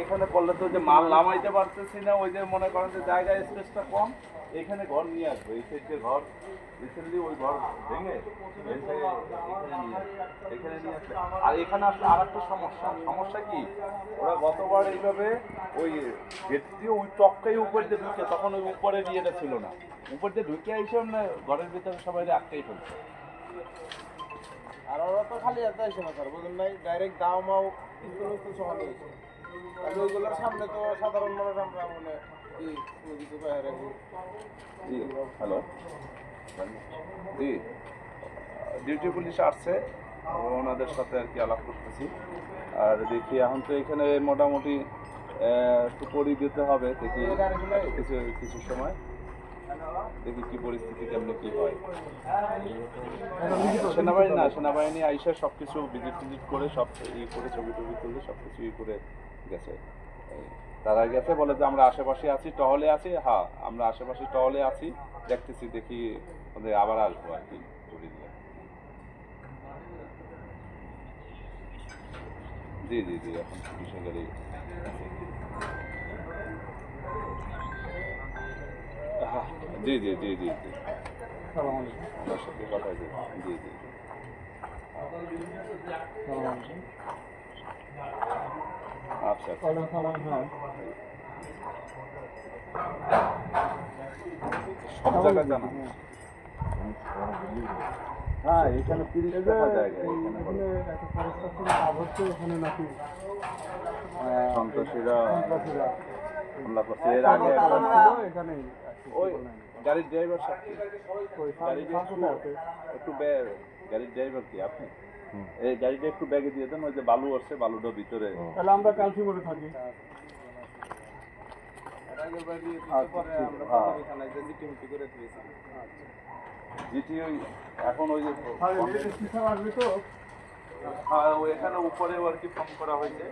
এখানে পড়লে তো যে মাল নামাইতে পারতেছি না, ওই যে মনে করেন যে জায়গায় স্পেসটা কম, এখানে ঘর নিয়ে আসবে। এই সাইডে ঘর রিসেন্টলি ওই ঘর ভেঙে এখানে নিয়ে আসবে। আর এখানে আসলে আর একটা সমস্যা কি, ওরা গতবার এইভাবে ওই গেট দিয়ে ওই টপকাই উপর দিয়ে ঢুকে, তখন ওই উপরে ইয়েটা ছিল না, উপর দিয়ে ঢুকে আইসে না ঘরের ভিতরে সবাই আটকাই ফেলছে। আর ওরা তো খালি এত আসে না স্যার, বুঝলেন নাই, ডাইরেক্ট দাও মাও কিন্তু সমানে আসে। ওইগুলোর সামনে তো সাধারণ মানুষ আমরা মানে হ্যালো জি, ডিউটি পুলিশ আসছে, ওনাদের সাথে আর কি আলাপ করতেছি। আর দেখি এখন তো এখানে মোটামুটি একটু পরি দিতে হবে, দেখি কিছু সময় দেখি কি পরিস্থিতি কেমনে কি হয়। সেনাবাহিনী আইসা সব কিছু ভিজিট করে সব করে ছবি টবি তুলে সব কিছু করে গেছে। তারা গেছে বলে যে আমরা আশেপাশে আছি, টহলে আছি। হ্যাঁ, আমরা আশেপাশে টহলে আছি, দেখতেছি, দেখি ওদের আবার আসবো আর কি ছবি দিয়ে। জি জি জি, এখন পুলিশের গাড়ি। হ্যাঁ জি জি জি জি জি, আমার সাথে কথা জি জি জি। আচ্ছা সব জায়গা জানা। হ্যাঁ, এখানে 30 টাকা জায়গা, এখানে নাকি সন্ত্রাসীরা হামলা করছে। এর আগে এখানে ওই গাড়ির ড্রাইভার সাথে একটু গাড়ির ড্রাইভার কি আপনি? এই গাড়িটা একটু ব্যাগে দিয়ে দেন, ওই যে বালু আসছে, বালুটা ভিতরে। তাহলে আমরা কালকে করে থাকি। জিটি ওই এখন ওই যে আসবে তো, হ্যাঁ ওই এখানে উপরে আর কি ফর্ম করা হয়েছে।